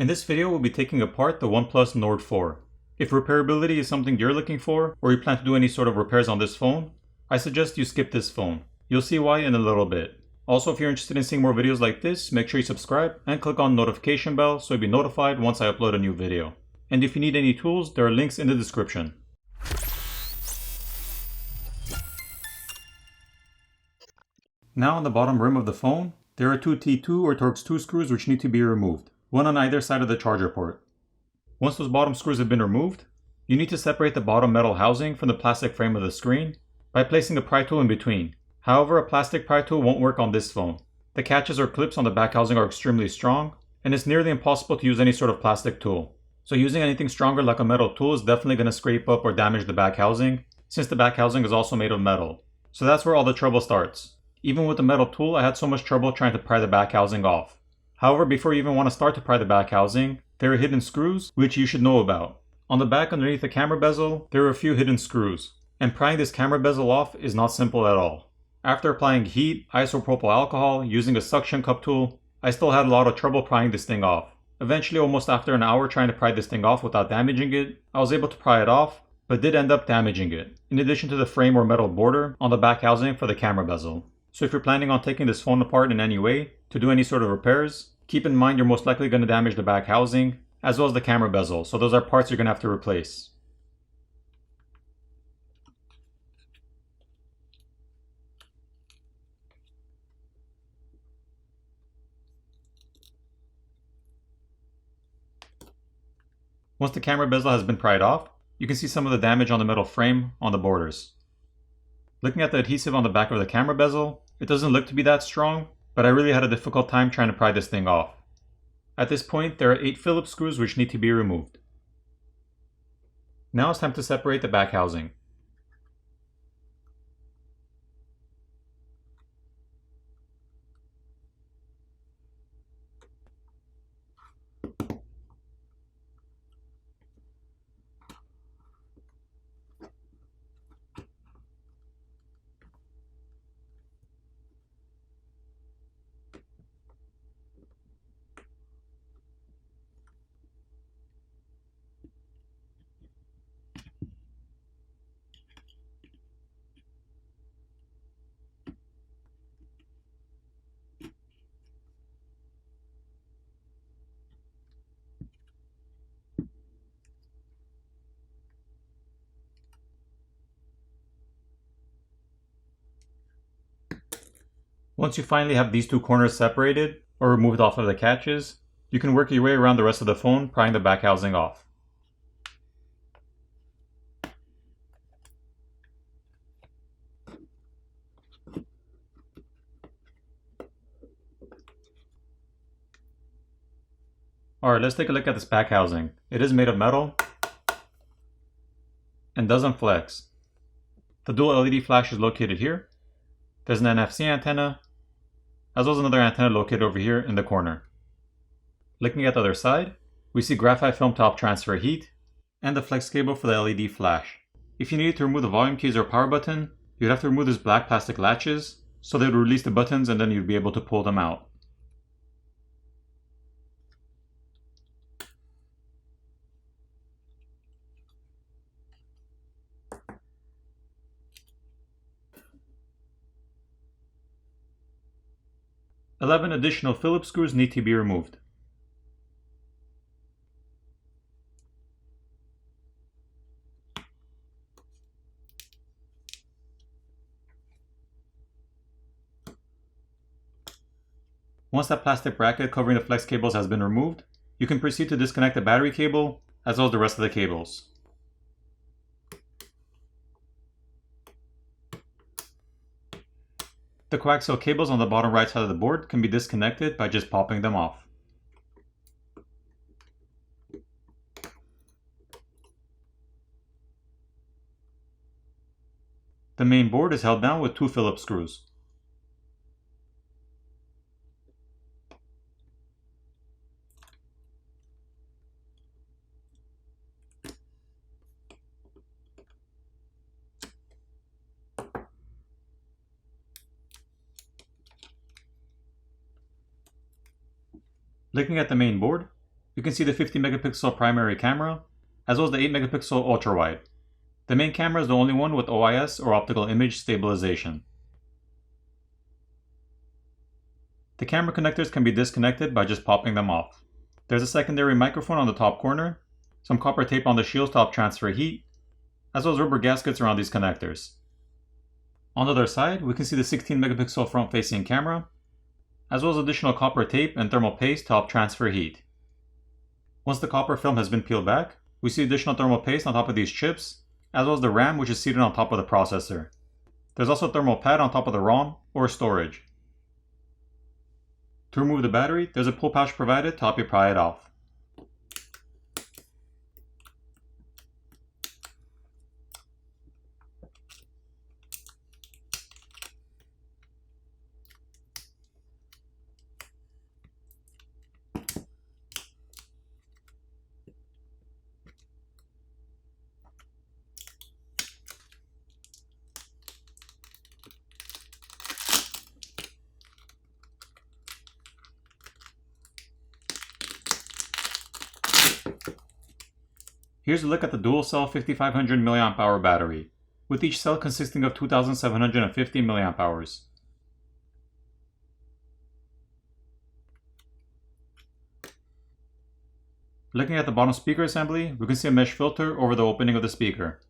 In this video, we'll be taking apart the OnePlus Nord 4. If repairability is something you're looking for, or you plan to do any sort of repairs on this phone, I suggest you skip this phone. You'll see why in a little bit. Also, if you're interested in seeing more videos like this, make sure you subscribe and click on the notification bell so you'll be notified once I upload a new video. And if you need any tools, there are links in the description. Now on the bottom rim of the phone, there are two T2 or Torx 2 screws which need to be removed, one on either side of the charger port. Once those bottom screws have been removed, you need to separate the bottom metal housing from the plastic frame of the screen by placing a pry tool in between. However, a plastic pry tool won't work on this phone. The catches or clips on the back housing are extremely strong, and it's nearly impossible to use any sort of plastic tool. So using anything stronger like a metal tool is definitely going to scrape up or damage the back housing, since the back housing is also made of metal. So that's where all the trouble starts. Even with the metal tool, I had so much trouble trying to pry the back housing off. However, before you even want to start to pry the back housing, there are hidden screws, which you should know about. On the back underneath the camera bezel, there are a few hidden screws, and prying this camera bezel off is not simple at all. After applying heat, isopropyl alcohol, using a suction cup tool, I still had a lot of trouble prying this thing off. Eventually, almost after an hour trying to pry this thing off without damaging it, I was able to pry it off, but did end up damaging it, in addition to the frame or metal border on the back housing for the camera bezel. So if you're planning on taking this phone apart in any way, to do any sort of repairs, keep in mind you're most likely going to damage the back housing, as well as the camera bezel, so those are parts you're going to have to replace. Once the camera bezel has been pried off, you can see some of the damage on the metal frame on the borders. Looking at the adhesive on the back of the camera bezel, it doesn't look to be that strong, but I really had a difficult time trying to pry this thing off. At this point, there are 8 Phillips screws which need to be removed. Now it's time to separate the back housing. Once you finally have these two corners separated, or removed off of the catches, you can work your way around the rest of the phone, prying the back housing off. Alright, let's take a look at this back housing. It is made of metal, and doesn't flex. The dual LED flash is located here. There's an NFC antenna, as well as another antenna located over here in the corner. Looking at the other side, we see graphite film top transfer heat, and the flex cable for the LED flash. If you needed to remove the volume keys or power button, you'd have to remove these black plastic latches, so they would release the buttons and then you'd be able to pull them out. "11 additional Phillips screws need to be removed. Once that plastic bracket covering the flex cables has been removed, you can proceed to disconnect the battery cable as well as the rest of the cables. The coaxial cables on the bottom right side of the board can be disconnected by just popping them off. The main board is held down with 2 Phillips screws. Looking at the main board, you can see the 50 megapixel primary camera, as well as the 8 megapixel ultra wide. The main camera is the only one with OIS or optical image stabilization. The camera connectors can be disconnected by just popping them off. There's a secondary microphone on the top corner, some copper tape on the shields to help transfer heat, as well as rubber gaskets around these connectors. On the other side, we can see the 16 megapixel front facing camera, as well as additional copper tape and thermal paste to help transfer heat. Once the copper film has been peeled back, we see additional thermal paste on top of these chips, as well as the RAM which is seated on top of the processor. There's also a thermal pad on top of the ROM or storage. To remove the battery, there's a pull pouch provided to help you pry it off. Here's a look at the dual cell 5500 mAh battery, with each cell consisting of 2750 mAh. Looking at the bottom speaker assembly, we can see a mesh filter over the opening of the speaker.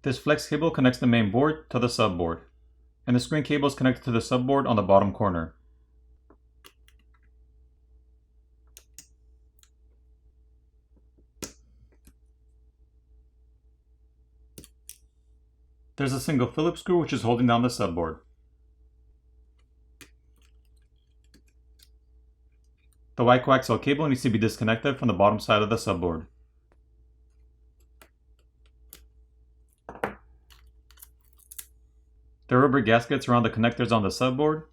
This flex cable connects the main board to the subboard, and the screen cable is connected to the subboard on the bottom corner. There's a single Phillips screw which is holding down the subboard. The white coaxial cable needs to be disconnected from the bottom side of the subboard. There are rubber gaskets around the connectors on the subboard.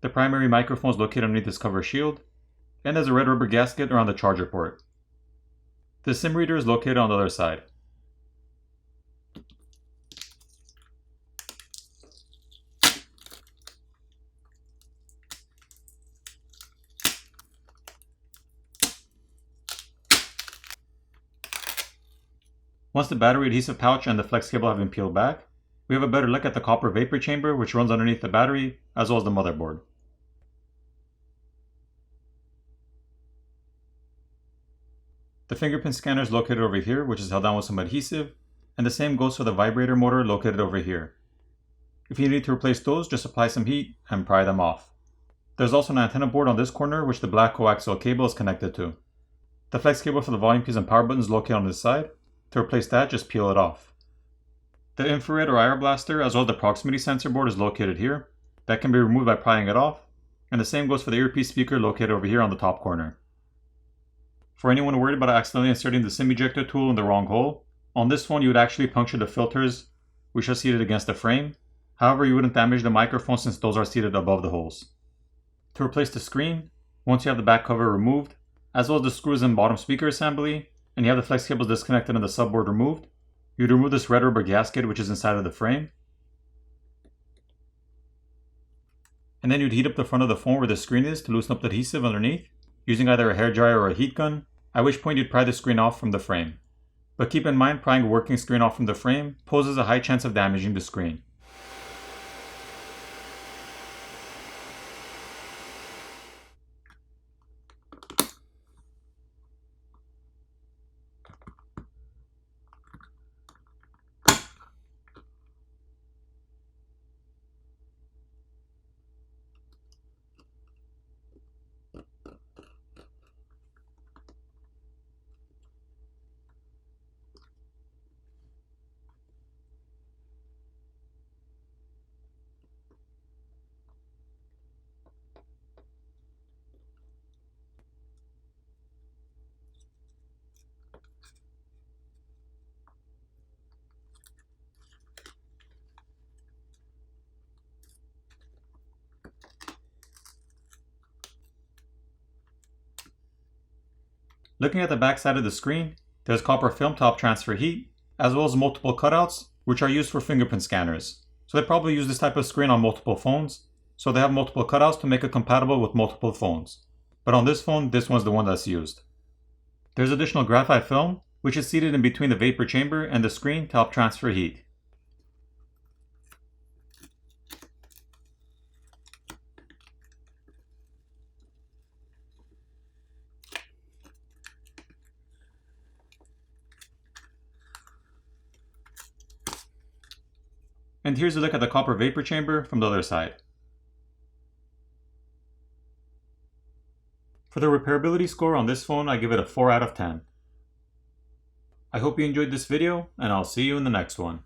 The primary microphone is located underneath this cover shield, and there's a red rubber gasket around the charger port. The SIM reader is located on the other side. Once the battery adhesive pouch and the flex cable have been peeled back, we have a better look at the copper vapor chamber which runs underneath the battery, as well as the motherboard. The fingerprint scanner is located over here, which is held down with some adhesive, and the same goes for the vibrator motor located over here. If you need to replace those, just apply some heat and pry them off. There's also an antenna board on this corner which the black coaxial cable is connected to. The flex cable for the volume keys and power button is located on this side. To replace that, just peel it off. The infrared or IR blaster as well as the proximity sensor board is located here. That can be removed by prying it off, and the same goes for the earpiece speaker located over here on the top corner. For anyone worried about accidentally inserting the SIM ejector tool in the wrong hole, on this phone you would actually puncture the filters which are seated against the frame. However, you wouldn't damage the microphone since those are seated above the holes. To replace the screen, once you have the back cover removed, as well as the screws and bottom speaker assembly, and you have the flex cables disconnected and the subboard removed, you'd remove this red rubber gasket which is inside of the frame. And then you'd heat up the front of the phone where the screen is to loosen up the adhesive underneath, using either a hairdryer or a heat gun, at which point you'd pry the screen off from the frame. But keep in mind, prying a working screen off from the frame poses a high chance of damaging the screen. Looking at the back side of the screen, there's copper film to help transfer heat, as well as multiple cutouts, which are used for fingerprint scanners. So they probably use this type of screen on multiple phones, so they have multiple cutouts to make it compatible with multiple phones. But on this phone, this one's the one that's used. There's additional graphite film, which is seated in between the vapor chamber and the screen to help transfer heat. And here's a look at the copper vapor chamber from the other side. For the repairability score on this phone, I give it a 4 out of 10. I hope you enjoyed this video, and I'll see you in the next one.